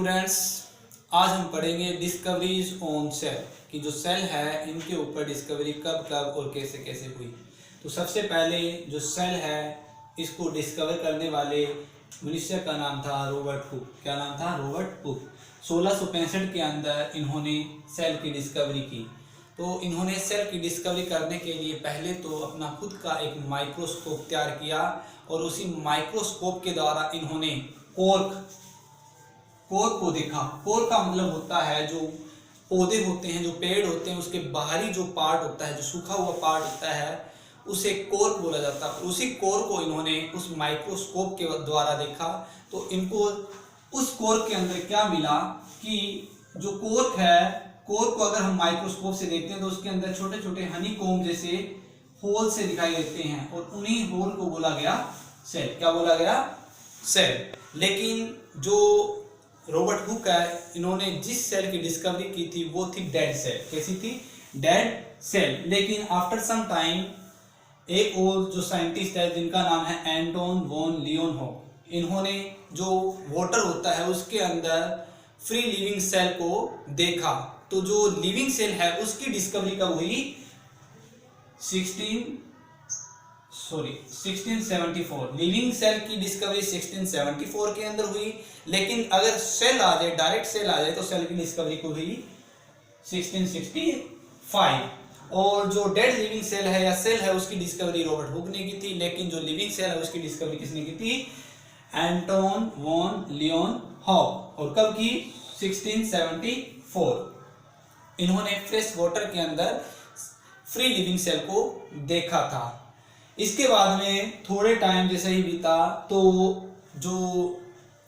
Students, आज हम पढ़ेंगे डिस्कवरीज ऑन सेल कि जो सेल है इनके ऊपर डिस्कवरी कब कब और कैसे कैसे हुई। तो सबसे पहले जो सेल है इसको डिस्कवर करने वाले मनुष्य का नाम था रॉबर्ट हुक। क्या नाम था? Robert Hooke. 1665 के अंदर इन्होंने सेल की डिस्कवरी की। तो इन्होंने सेल की डिस्कवरी करने के लिए पहले तो अपना खुद का एक माइक्रोस्कोप तैयार किया और उसी माइक्रोस्कोप के द्वारा इन्होंने कोर्क को देखा। कोर्क का मतलब होता है जो पौधे होते हैं, जो पेड़ होते हैं, उसके बाहरी जो पार्ट होता है, जो सूखा हुआ पार्ट होता है, उसे कोर्क बोला जाता है। उसी कोर्क को इन्होंने उस माइक्रोस्कोप के द्वारा देखा। तो इनको उस कोर्क के अंदर क्या मिला कि जो कोर्क है, कोर्क को अगर हम माइक्रोस्कोप से देखते हैं तो उसके अंदर छोटे छोटे हनीकॉम्ब जैसे होल से दिखाई देते हैं और उन्हीं होल को बोला गया सेल। क्या बोला गया? सेल। लेकिन जो रॉबर्ट हुक है, इन्होंने जिस सेल की डिस्कवरी की थी वो थी डेड सेल। कैसी थी? Dead cell. लेकिन आफ्टर सम टाइम एक और जो साइंटिस्ट है जिनका नाम है एंटोन वॉन लियोनहोफ, इन्होंने जो वाटर होता है उसके अंदर फ्री लिविंग सेल को देखा। तो जो लिविंग सेल है उसकी डिस्कवरी कब हुई? 1674। लिविंग सेल की डिस्कवरी 1674 के अंदर हुई। लेकिन अगर सेल आ जाए, डायरेक्ट सेल आ जाए, तो सेल की डिस्कवरी को हुई 1665। और जो डेड लिविंग सेल है या सेल है उसकी डिस्कवरी रॉबर्ट हुक ने की थी। लेकिन जो लिविंग सेल है उसकी डिस्कवरी किसने की थी? Anton van Leeuwenhoek. और कब की? 1674। इन्होंने फ्रेश वाटर के अंदर फ्री लिविंग सेल को देखा था। इसके बाद में थोड़े टाइम जैसे ही बीता तो जो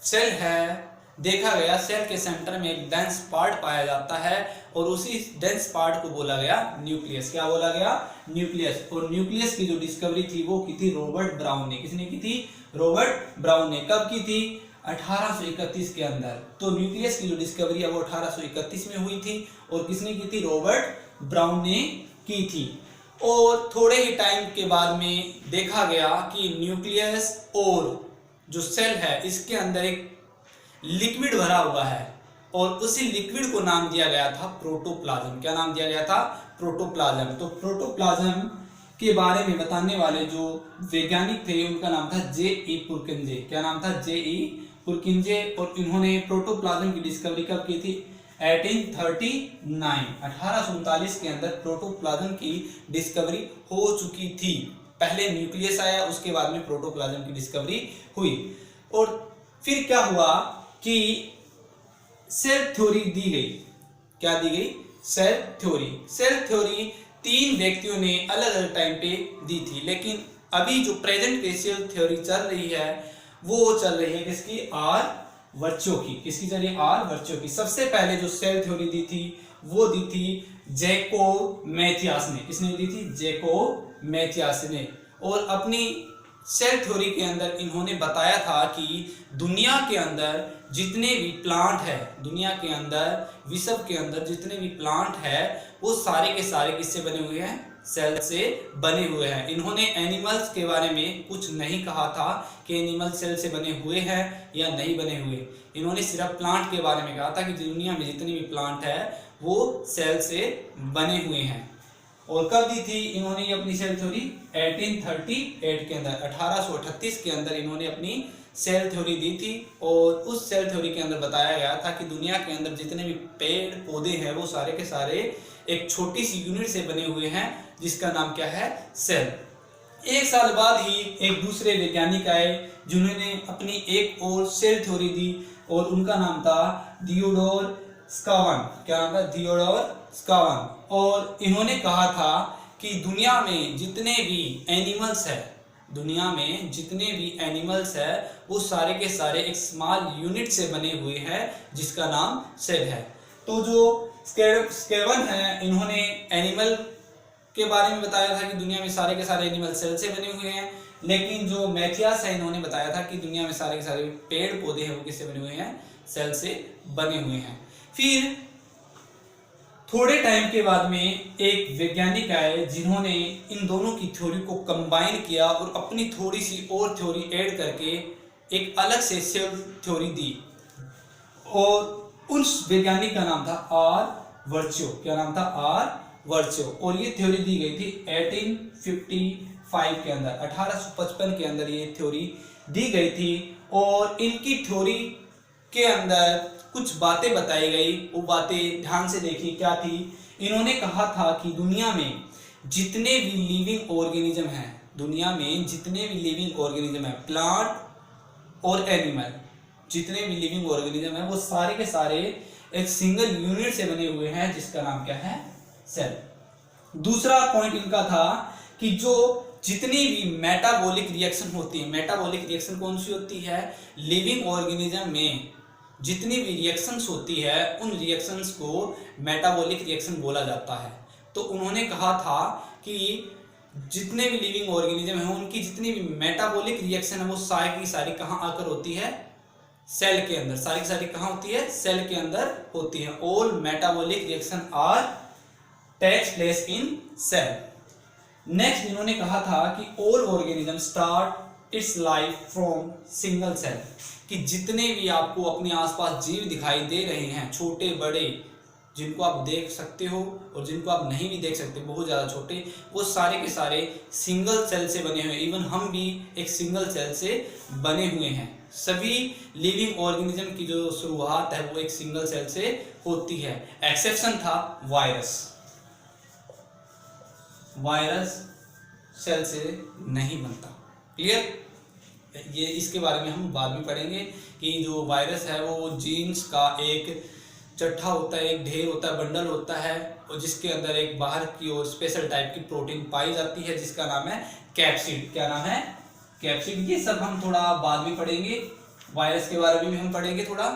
सेल है देखा गया, सेल के सेंटर में एक डेंस पार्ट पाया जाता है और उसी डेंस पार्ट को बोला गया न्यूक्लियस। क्या बोला गया? न्यूक्लियस। और न्यूक्लियस की जो डिस्कवरी थी वो की थी रॉबर्ट ब्राउन ने। किसने की थी? रॉबर्ट ब्राउन ने। कब की थी? 1831 के अंदर। तो न्यूक्लियस की जो डिस्कवरी है वो 1831 में हुई थी और किसने की थी? रॉबर्ट ब्राउन ने की थी। और थोड़े ही टाइम के बाद में देखा गया कि न्यूक्लियस और जो सेल है इसके अंदर एक लिक्विड भरा हुआ है और उसी लिक्विड को नाम दिया गया था प्रोटोप्लाज्म। क्या नाम दिया गया था? प्रोटोप्लाज्म। तो प्रोटोप्लाज्म के बारे में बताने वाले जो वैज्ञानिक थे उनका नाम था जे.ई. पुरकिंजे। क्या नाम था? जे.ई. पुरकिंजे। और इन्होंने प्रोटोप्लाज्म की डिस्कवरी कब की थी? 1839 के अंदर प्रोटोप्लाज्म की डिस्कवरी हो चुकी थी। पहले न्यूक्लियस आया, उसके बाद में प्रोटोप्लाज्म की डिस्कवरी हुई। और फिर क्या हुआ कि सेल थ्योरी दी गई। क्या दी गई? Cell theory. सेल थ्योरी 3 व्यक्तियों ने अलग अलग टाइम पे दी थी। लेकिन अभी जो प्रेजेंट पे सेल थ्योरी चल रही है वो चल रही है किसकी? आर वर्चो की। किसकी चल रही है? आर वर्चो की। सबसे पहले जो सेल थ्योरी दी थी वो दी थी जैकोब मैथियास ने। किसने दी थी? जैकोब मैथियास ने। और अपनी सेल थ्योरी के अंदर इन्होंने बताया था कि दुनिया के अंदर जितने भी प्लांट है, दुनिया के अंदर, विश्व के अंदर जितने भी प्लांट है वो सारे के सारे किससे बने हुए हैं? सेल से बने हुए हैं। इन्होंने एनिमल्स के बारे में कुछ नहीं कहा था कि एनिमल सेल से बने हुए हैं या नहीं बने हुए। इन्होंने सिर्फ प्लांट के बारे में कहा था कि दुनिया में जितने भी प्लांट है वो सेल से बने हुए हैं। और कब दी थी इन्होंने अपनी सेल थ्योरी? 1838 के अंदर, 1838 के अंदर इन्होंने अपनी सेल थ्योरी दी थी। और उस सेल थ्योरी के अंदर बताया गया था कि दुनिया के अंदर जितने भी पेड़ पौधे हैं वो सारे के सारे एक छोटी सी यूनिट से बने हुए हैं जिसका नाम क्या है? सेल। एक साल बाद ही एक दूसरे वैज्ञानिक आए जिन्होंने अपनी एक और सेल थ्योरी दी और उनका नाम था थियोडोर स्कावन। क्या नाम था? थियोडोर स्कावन। और इन्होंने कहा था कि दुनिया में जितने भी एनिमल्स है, दुनिया में जितने भी एनिमल्स है वो सारे के सारे एक स्मॉल यूनिट से बने हुए हैं जिसका नाम सेल है। तो जो स्केवन है इन्होंने एनिमल के बारे में बताया था कि दुनिया में सारे के सारे एनिमल सेल से बने हुए हैं। लेकिन जो मैथियास है इन्होंने बताया था कि दुनिया में सारे के सारे पेड़ पौधे हैं वो किससे बने हुए हैं? सेल से बने हुए हैं। फिर थोड़े टाइम के बाद में एक वैज्ञानिक आए जिन्होंने इन दोनों की थ्योरी को कंबाइन किया और अपनी थोड़ी सी और थ्योरी ऐड करके एक अलग से सेल थ्योरी दी। और उस वैज्ञानिक का नाम था आर वर्च्यो। क्या नाम था? आर वर्च्यो। और ये थ्योरी दी गई थी 1855 के अंदर, 1855 के अंदर ये थ्योरी दी गई थी। और इनकी थ्योरी के अंदर कुछ बातें बताई गई, वो बातें ध्यान से देखिए क्या थी। इन्होंने कहा था कि दुनिया में जितने भी लिविंग ऑर्गेनिज्म हैं, दुनिया में जितने भी लिविंग ऑर्गेनिज्म हैं, प्लांट और एनिमल, जितने भी लिविंग ऑर्गेनिज्म हैं, वो सारे के सारे एक सिंगल यूनिट से बने हुए हैं, जिसका नाम क्या है? सेल। दूसरा पॉइंट इनका था कि जो जितनी भी मेटाबॉलिक रिएक्शन होती है, मेटाबॉलिक रिएक्शन कौन सी होती है? लिविंग ऑर्गेनिज्म में जितनी भी रिएक्शंस होती है, उन रिएक्शंस को मेटाबॉलिक रिएक्शन बोला जाता है। तो उन्होंने कहा था कि जितने भी लिविंग ऑर्गेनिज्म हैं, उनकी जितनी भी मेटाबॉलिक रिएक्शन है, वो सारी की सारी कहाँ आकर होती है? सेल के अंदर। सारी की सारी कहाँ होती है? सेल के अंदर होती है। All metabolic reaction are takes place in cell. Next इन्होंने कहा था कि all organism start its life from single cell, कि जितने भी आपको अपने आसपास जीव दिखाई दे रहे हैं, छोटे बड़े, जिनको आप देख सकते हो और जिनको आप नहीं भी देख सकते, बहुत ज़्यादा छोटे, वो सारे के सारे सिंगल सेल से बने हुए हैं। इवन हम भी एक सिंगल सेल से बने हुए हैं। सभी लिविंग ऑर्गेनिज्म की जो शुरुआत है वो एक सिंगल सेल से होती है। एक्सेप्शन था वायरस। वायरस सेल से नहीं बनता। क्लियर? ये इसके बारे में हम बाद में पढ़ेंगे कि जो वायरस है वो जीन्स का एक चट्टा होता है, एक ढेर होता है, बंडल होता है, और जिसके अंदर एक बाहर की ओर स्पेशल टाइप की प्रोटीन पाई जाती है, जिसका नाम है कैप्सिड। क्या नाम है? कैप्सिड। ये सब हम थोड़ा बाद में पढ़ेंगे। वायरस के बारे में भी हम पढ़ेंगे थोड़ा।